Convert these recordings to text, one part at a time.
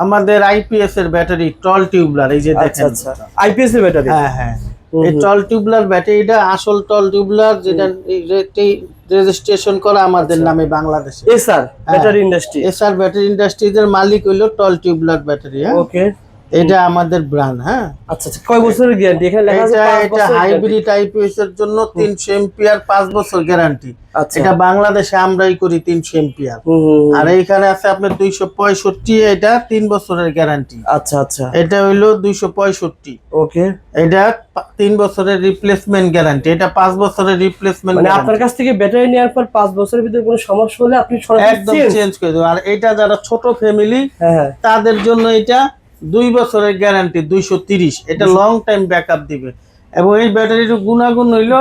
আমাদের আইপিএস এর ব্যাটারি টল টিউবলার, এই যে দেখেন। আচ্ছা আইপিএস এর ব্যাটারি। হ্যাঁ এই টল টিউবলার ব্যাটারিটা আসল টল টিউবলার, যেটা রেজিস্ট্রেশন করা আমাদের নামে বাংলাদেশে। SR battery industry. SR battery ইন্ডাস্ট্রিজের মালিক হইলো টল টিউবলার ব্যাটারি। হ্যাঁ, ওকে, এটা আমাদের ব্র্যান্ড। হ্যাঁ, আচ্ছা কয় বছরের গ্যারান্টি এখানে লেখা আছে? এটা হাইব্রিড আইপিএস এর জন্য 300 এম্পিয়ার 5 বছর গ্যারান্টি। এটা বাংলাদেশে আমরাই করি 300 এম্পিয়ার। আর এইখানে আছে আপনার 265, এটা 3 বছরের গ্যারান্টি। আচ্ছা এটা হইলো 265। ওকে, এটা 3 বছরের রিপ্লেসমেন্ট গ্যারান্টি, এটা 5 বছরের রিপ্লেসমেন্ট। মানে আপনার কাছ থেকে ব্যাটারি নেওয়ার পর 5 বছরের ভিতরে কোনো সমস্যা হলে আপনি একদম চেঞ্জ করে দেবেন। আর এটা যারা ছোট ফ্যামিলি তাদের জন্য এটা 2 বছরের গ্যারান্টি 230। এটা লং টাইম ব্যাকআপ দিবে। এবং এই ব্যাটারির গুণাগুণ হইলো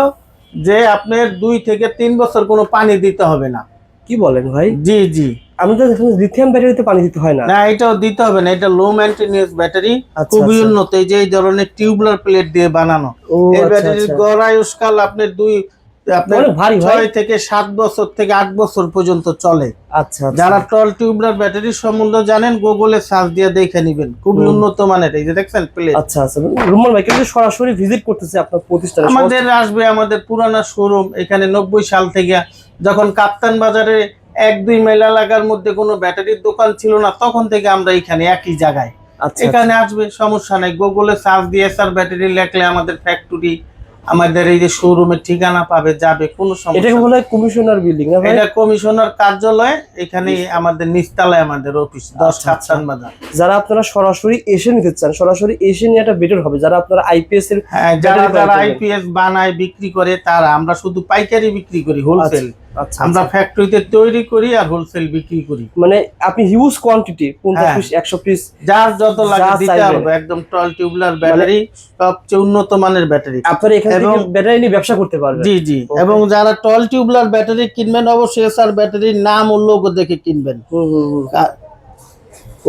যে আপনার 2 থেকে 3 বছর কোনো পানি দিতে হবে না। কি বলেন ভাই? জি আমি তো দেখলাম লিথিয়াম ব্যাটারিতে পানি দিতে হয় না। না, এটাও দিতে হবে না। এটা লো মেইনটেনেন্স ব্যাটারি, খুবই উন্নত। এই যে এই ধরনের টিউবলার প্লেট দিয়ে বানানো। এই ব্যাটারির গড় আয়ুষ্কাল আপনার 6 থেকে 7 বছর থেকে 8 বছর পর্যন্ত চলে। আচ্ছা, যারা টল টিউবলার ব্যাটারির সম্বন্ধে জানেন গুগলে সার্চ দিয়ে দেখে নেবেন, খুবই উন্নত মানের। এই যে দেখছেন প্লেট। আচ্ছা রুমান ভাই কিন্তু সরাসরি ভিজিট করতেছে আপনার প্রতিষ্ঠানে? আমাদের আসবে, আমাদের পুরানা শোরুম এখানে 90 সাল থেকে, যখন কাপ্তান বাজারে 1-2 মাইল এলাকার মধ্যে কোনো ব্যাটারির দোকান ছিল না, তখন থেকে আমরা এখানে একই জায়গায়। এখানে আসবে, সমস্যা নাই। গুগলে সার্চ দিয়ে এসআর ব্যাটারি লেখলে আমাদের ফ্যাক্টরি, আমাদের এই যে শোরুমের ঠিকানা পাবে, যাবে, কোনো সমস্যা। এটা বলে কমিশনার বিল্ডিং না ভাই? এটা কমিশনার কার্যালয়, এখানে আমাদের নিচতলায় আমাদের অফিস, 10 কাপ্তান বাজার। যারা আপনারা সরাসরি এসে নিতে চান, সরাসরি এসে নিয়ে এটা বেটার হবে। যারা আপনারা আইপিএস এর, যারা আইপিএস বানায় বিক্রি করে, তারা, আমরা শুধু পাইকারি বিক্রি করি, হোলসেল। আমরা ফ্যাক্টরিতে তৈরি করি আর হোলসেল বিক্রি করি। মানে আপনি হিউজ কোয়ান্টিটি 50 পিস 100 পিস যার যত লাগে দিতে হবে। একদম টল টিউবলার ব্যাটারি, সবচেয়ে উন্নত মানের ব্যাটারি। আপনারা এখান থেকে ব্যাটারি নিয়ে ব্যবসা করতে পারবেন। জি এবং যারা টল টিউবলার ব্যাটারি কিনবেন, অবশ্যই এসআর ব্যাটারির নাম ও লোগো দেখে কিনবেন।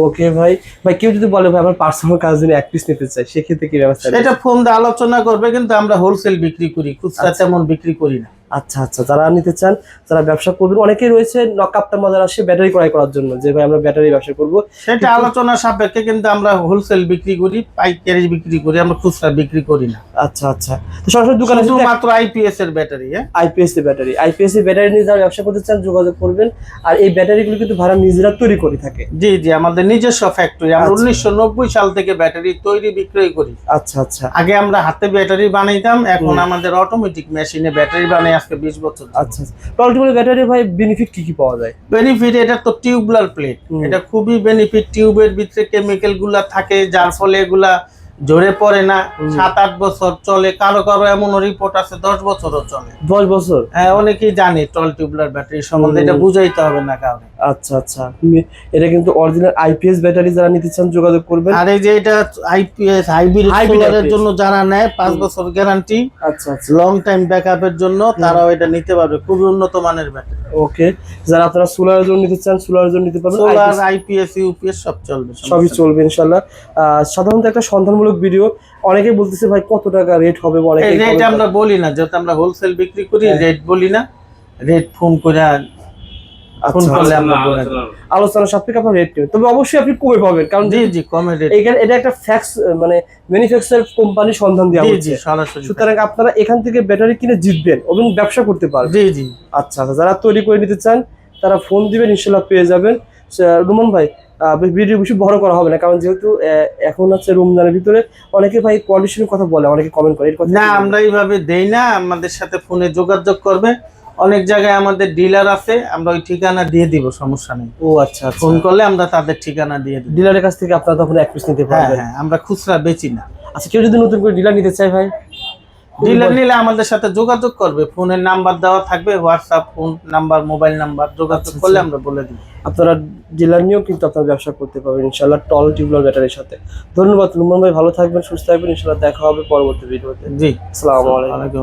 ওকে ভাই কেউ যদি বলে ভাই আমার পার্সোনাল কাজ জন্য 1 পিস নিতে চাই, সেক্ষেত্রে কি ব্যবস্থা? এটা ফোন দিয়ে আলোচনা করবে, কিন্তু আমরা হোলসেল বিক্রি করি, খুচরা তেমন বিক্রি করি না। আচ্ছা যারা নিতে চান, যারা ব্যবসা করবেন, অনেকেই রয়েছে কাপ্তান বাজার আসে ব্যাটারি ক্রয় করার জন্য, যে ভাই আমরা ব্যাটারি ব্যবসা করব, সেটা আলোচনা সাপেক্ষে। কিন্তু আমরা হোলসেল বিক্রি করি, পাইকারি বিক্রি করি, আমরা খুচরা বিক্রি করি না। আচ্ছা তো সরাসরি দোকানে শুধুমাত্র আইপিএস এর ব্যাটারি। আইপিএস এর ব্যাটারি নিয়ে যারা ব্যবসা করতে চান যোগাযোগ করবেন। আর এই ব্যাটারিগুলো কিন্তু ভাড়া নিজেরা তৈরি করে থাকে। জি আমাদের নিজস্ব ফ্যাক্টরি। আমরা 1990 সাল থেকে ব্যাটারি তৈরি বিক্রয় করি। আচ্ছা আগে আমরা হাতে ব্যাটারি বানাইতাম, এখন আমাদের অটোমেটিক মেশিনে ব্যাটারি বানাই আজকে 20 বছর। আচ্ছা টল ব্যাটারি ভাই বেনিফিট কি পাওয়া যায়? বেনিফিট, এটা তো টিউবলার প্লেট, এটা খুবই বেনিফিট। টিউবের ভিতরে কেমিক্যাল গুলা থাকে, যার ফলে এগুলা ঝরে পড়ে না, 7-8 বছর চলে। কারো এমন রিপোর্ট আছে 10 বছরও চলে। 10 বছর? হ্যাঁ, অনেকেই জানে টল টিউবলার ব্যাটারি সম্বন্ধে, এটা বুঝাইতে হবে না কাউকে। আচ্ছা এটা কিন্তু অরিজিনাল আইপিএস ব্যাটারি, যারা নিতে চান যোগাযোগ করবেন। আর এই যে এটা আইপিএস হাইব্রিড সোলারের জন্য যারা নেয়, 5 বছর গ্যারান্টি। আচ্ছা লং টাইম ব্যাকআপের জন্য তারাও এটা নিতে পারবে, খুবই উন্নত মানের ব্যাটারি। ওকে, যারা আপনারা সোলারের জন্য নিতে চান, সোলারের জন্য নিতে পারবেন। সোলার, আইপিএস, ইউপিএস সব চলবে, সবই চলবে ইনশাআল্লাহ। সাধারণত একটা সন্ধানমূলক ভিডিও, অনেকেই বলতেছে ভাই কত টাকা রেট হবে, অনেকে রেট আমরা বলি না, যেহেতু আমরা হোলসেল বিক্রি করি, রেট বলি না। রেট ফোন করে আলোচনা সাপেক্ষে আপনার রেট নেবেন, তবে অবশ্যই আপনি কমে পাবেন, কারণ জি কমে রেট। এটা একটা ফ্যাক্স, মানে ম্যানুফ্যাকচারার কোম্পানি সন্ধান দেওয়া হচ্ছে সরাসরি। সুতরাং আপনারা এখান থেকে ব্যাটারি কিনে জিতবেন এবং ব্যবসা করতে পারবেন। জি আচ্ছা যারা তৈরি করে নিতে চান তারা ফোন দিবেন, ইনশাআল্লাহ পেয়ে যাবেন। রুমান ভাই ভিডিও বেশি বড় করা হবে না, কারণ যেহেতু এখন আছে রমজানের ভিতরে, অনেকে ভাই কন্ডিশনের কথা বলে, অনেকে কমেন্ট করে। না, আমরা এইভাবে দেই না, আমাদের সাথে ফোনে যোগাযোগ করবে। অনেক জায়গায় আমাদের ডিলার আছে, আমরা ওই ঠিকানা দিয়ে দিব, সমস্যা নেই। আচ্ছা ফোন করলে আমরা তাদের ঠিকানা দিয়ে দিব। ডিলারের কাছ থেকে আপনারা তখন 1 পিস নিতে পারবেন। হ্যাঁ, আমরা খুচরা বেচি না। আচ্ছা, কেউ যদি নতুন করে ডিলার নিতে চায় ভাই, ডিলার নিলে আমাদের সাথে যোগাযোগ করবে, ফোনের নাম্বার দেওয়া থাকবে, WhatsApp phone number, mobile number, যোগাযোগ করলে আমরা বলে দিব। আপনারা ডিলার নিয়েও কিন্তু আপনারা ব্যবসা করতে পারবেন ইনশাআল্লাহ টল টিউবলার ব্যাটারির সাথে। ধন্যবাদ রুমান ভাই, ভালো থাকবেন, সুস্থ থাকবেন, ইনশাআল্লাহ দেখা হবে পরবর্তী ভিডিওতে। জি, আসসালামু আলাইকুম।